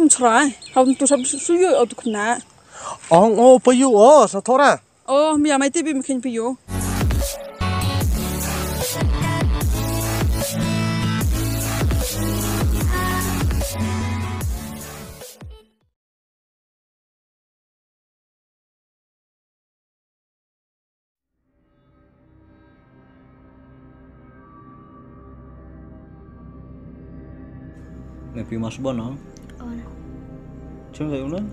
dom try. How to sub suyo out kuna. Oh, pa you sa thora. Oh, mi amai tibi mkin piyo. Mày phim mas bon không? Chúng thấy không?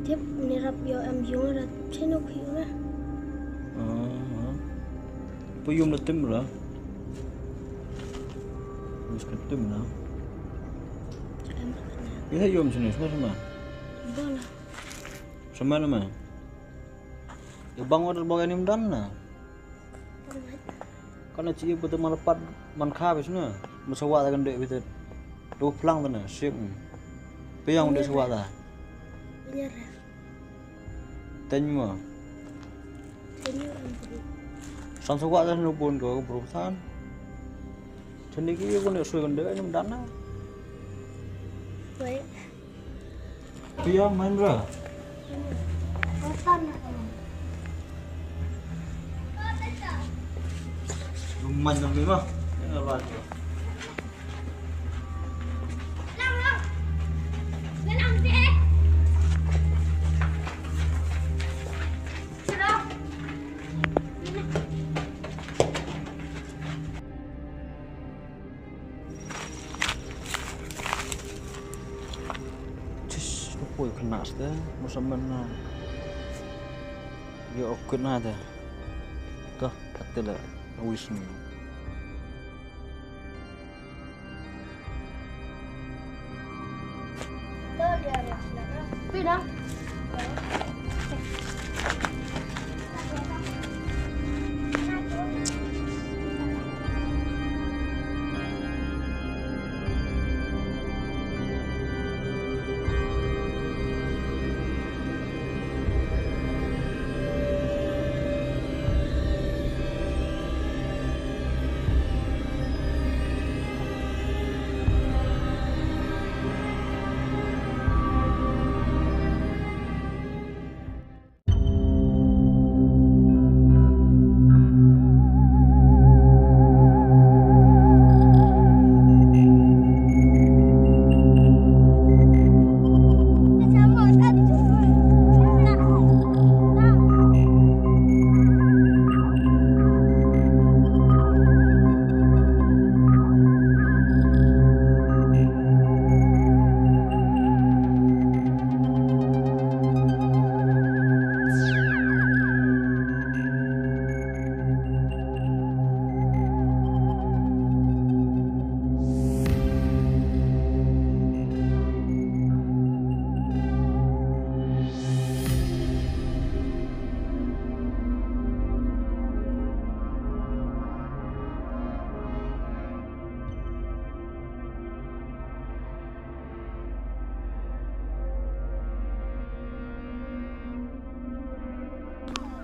Tiếp nè rap yo em dùng là trên nó khỉu nè. Bây giờ nó tim rồi. Mình sẽ tim nào. Cái thấy dùng sini semua sama. Bola. Sama nama. Ya bang order bawa ni mudan na. Karena cie betul malapat mankha besna. Musawa akan dek betul. Dua pelang tu na, siap. Peyang udah suat dah. Bener. Tanya. Tanya orang tu. San suat dah nubun kau berurusan. Jadi kini kau nak suai kandai ni mudan na. Baik. Peyang main berah. Kotan nak. Lumayan sampai mah. Ya lagi. Ôi khăn nát thế, một số mình giờ ốc nát thế, đó, cái là wisnu. Đó dia ada. Pindah.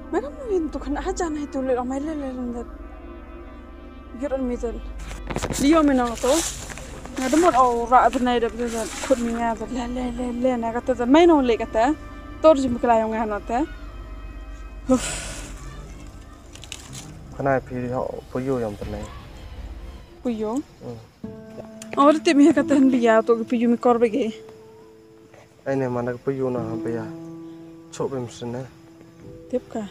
Mereka mungkin tu kan aja nih tu lihat ramai lelaki Giran misal Leo menang tu Nggak mau orang bernai dah betul Kut minyak tu le nak kata tu main orang lek kata Torj muklah yang ngah nate Kenapa pilih puyo yang pernah? Puyo Orang tu mihak kata hendia tu puyo mikor bagi Ini mana puyo na hampa ya Coba mesin Tiap kah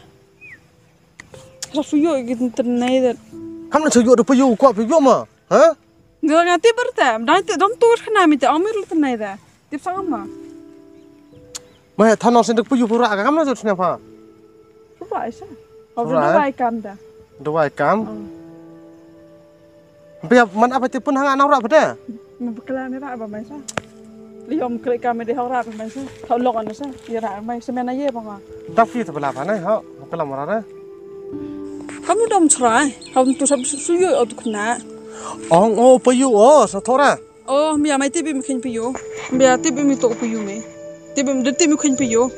Rafuyo gitu ternai dah Kamu nak cuci ada puyo kuat puyo mah? Hah? Dia ngati bertem, dah itu dom tur kena minta amir lu ternai dah Tiap sama Mah tanah sendiri puyo pura kamu nak cuci apa? Coba Aisyah Kau sudah baik kam dah Dua kam? Biar mana apa tiapun hang anak orang pada? Membekelan ni rak apa Aisyah Liom klik kami di hawra apa Aisyah Kau lokan Aisyah Ya rak mai semena ye bang Tapi itu berapa nih? Hak kelam mana? Kamu dom try, kamu tu sab suyo out kena. Oh, puyo sa thora. Oh, mi amai tibi mkin piyo. Mi tibi mi to piyo me. Tibi mi mkin piyo.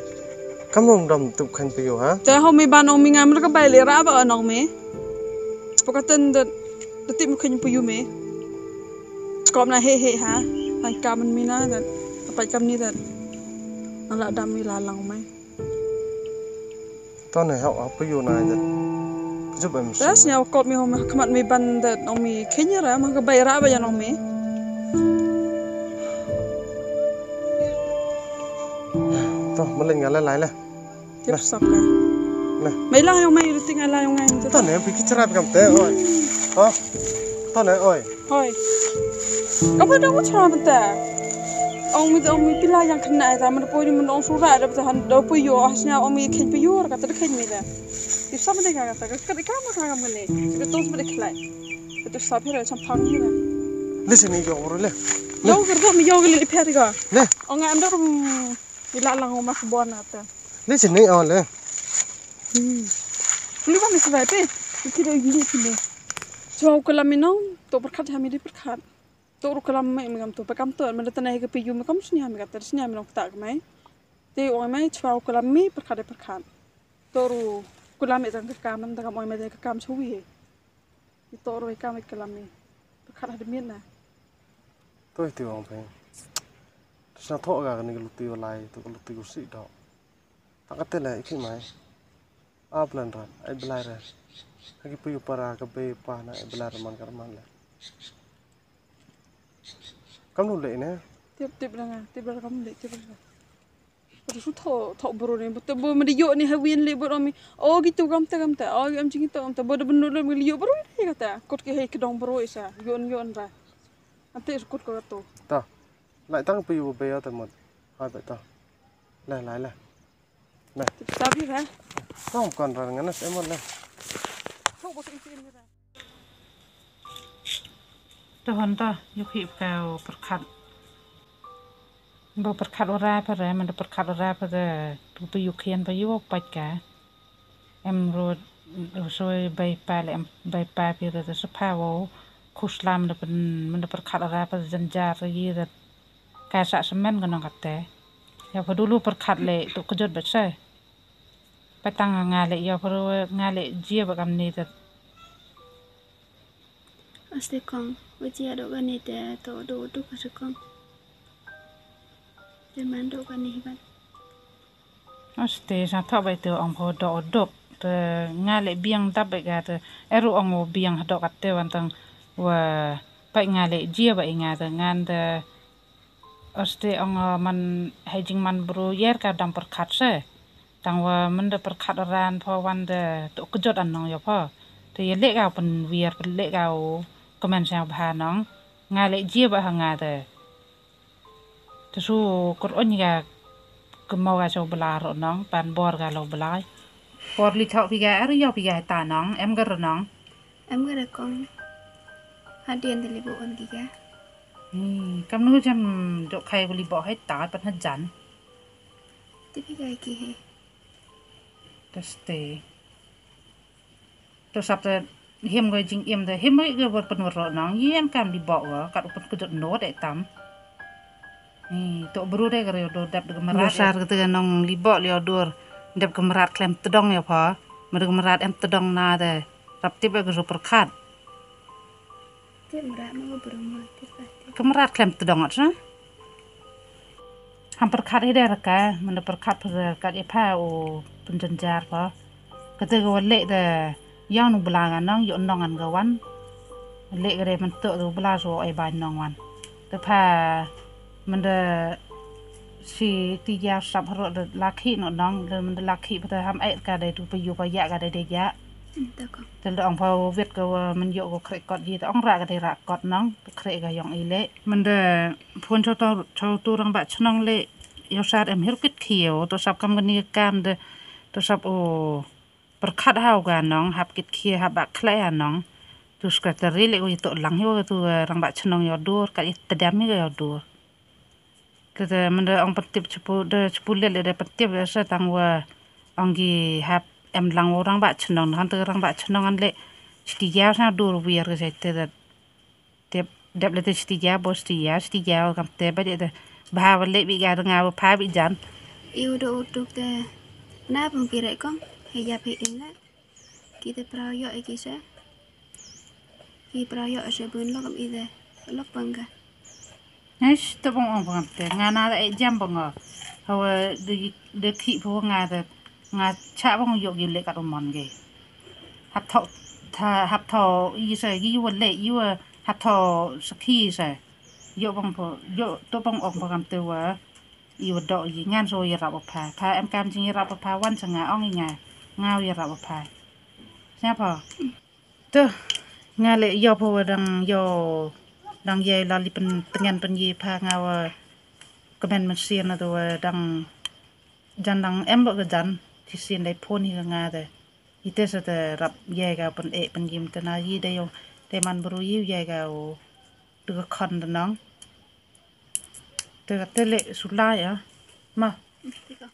Kamu dom tu kan puyo ha? Dah hau mi banong mi ngam ka bai le ra ba anong me. Pokaten de tibi mkin piyo me. Kom na he ha. Tan kamen mi na da pai kam ni dan ala dam mi lalang mai to này học học bây giờ này thì giúp em das nya kot mi hom khamat mi ban dan ong mi khenya ra ma ka bai ra ba yan ong mi to mình lên ngã lại lên tip sak ka nè mai la yong mai ru ting ala yong ngai to này bị cái chara bị cầm té rồi hả to này ơi hoi apa dah mo chara bata ong mi pila yang kena ta man poi mun ong sura da ta han do poi yo asnya ong mi khen poi yo ka ta khen mi da tip sa me ka ta ka ka ma ka ma ne ka tos me khlai tip sa phira cham phang ni da listen đi rồi rồi lên yo gar mi yo gele phira ga lên ong am da mi la lang ma khbon na ta listen đi on lên lu ba mi sa pe ki do yi ni ni cho ko la mi no to perkhat ha mi di perkhat to ru kalam mai mi kam to pakam to man ta nai ka pi yu mi kam sni ha mi ka ta sni ha mi no ta ka mai te o mai chwa ko kalam mi perkhat to ru kalam e ta ka man ta ka moi mai ka kam chwi to ru ka mai kalam mi perkhat ha de mi na tôi tiêu ông phải sao thọ cả cái lục tiêu lại tôi có lục tiêu sĩ đó tao cái tên này khi mà áp lần rồi ai belai rồi cái piu para cái bê pa na ai belai rồi man là kamu lệ nè tip la nga tip la kam le tip la ru su tho bro ni but bo ma di yo ni ha win le bo mi o gitu kam ta o am jing to am ta bo de benu le mi yo bro ni ka ta kot ke he kedong bro isa yon ra ante kot ko to ta lại tăng piu bê ở tận một hai vậy ta lại này tip sa bi ra không còn rồi ngắn sẽ một lên tho bo tin ni ra ta hon ta yuk hip kau perkat bo perkat ora pa ra man perkat ora pa da tu pe yuk khian pa yuk pa ka em ro soi bai pa le em bai pa pi ra sa pa wo khuslam da pen man perkat ora pa janjar yi da ka sa semen kan ka te ya pa dulu perkat le tu kejot ba sai pa tang nga le ya pa nga le jia ba kam ni da Aste kong, wajah dok kan ni teh, to do kasih kong. Zaman dok kan ni kan. Aste sa tha bai tu ong pho do dok te nga le biang tab bai ga te eru ong o biang dok at te wan tang wa pai nga le jia bai nga te ngan te aste ong man hajing man bro yer ka dam perkhat se tang wa man de perkhat ran pho wan de tu kejot an nong yo pho te ye le ga pen wier pen le ga o komen sa bha nong nga le jia ba ha nga te te su kor on ga ke mau ga so bela ro nong pan bor ga lo belai bor li thau pi ga ari yo pi ga ta nong em ga ro nong Em gak ada kong. Hadian dari bu on giga. kam nu jam do khai li bo hai ta pan ha jan Tapi kayak gini. Teste to sap te him go jing im de him ga bor pan ro nong yem kam li bo ga kat upun kejot no de tam to bru de ga do dap de marat sar ke nong li bo li odor dap ke marat klem tedong ya pa mer marat em tedong na de rap tip ga so perkhat Tiap merak mau berumur tiap. kemerat klem tedong at na hampir khat ide raka men perkhat pa kat e pa o penjenjar pa kete go le de yang nu belangan nong yo nongan ga wan le gre men to do bela so ai ban nong wan te pa men de si ti ya sap ro de laki no nong de men de laki pa te ham ai ka de tu pe yu pa ya ga de ya Entah kong. te de ong pa vet go men yo go kre kot yi te ong ra ga de ra kot nong kre ga yong i le men de phun cho tu rang ba chnong le yo sat em hir kit khieu to sap kam ni kam de to sap o perkhat hau ga nong hap kit khie hap ba khle nong tu skrateri le go to lang yo tu rang ba chnong yo dur ka it tedam mi yo dur ke de men de ong patip chupu le de patip sa tang wa ong gi hap em lang orang ba chnong han te rang ba chnong an le sti ya sa dur wier ge te de dep le te sti ya bo sti ya kam te ba de ba le bi ga nga pa bi jan Iu do utuk teh. Nah pun kira kong. Hejap ingat. Kita perayo ikisa. Kita perayo sebelum lo kam ide. Lo bangga. Nice, tu bang bang te ngana da jam bang hawa de ki phu nga da nga cha bang yok yu le ka mon ge hap tho yi sa gi yu le yu hap tho ski sa yo bang phu yo tu bang bang te wa yu do yi ngan so yi ra ba pa em kam jing ra ba pa wan sa nga ong nga ngao yi ra ba pa nya pa tu nga le yo phu dang ye la li pen tengen pen ye pa nga wa kemen mesin na do dang jan dang em lo jan ti sin dai phon hi nga de ite sa te rap ye ga pen pen yim te na yi de yo te man bru yi ye ga o de khon de nang te le su la ya ma Tiga.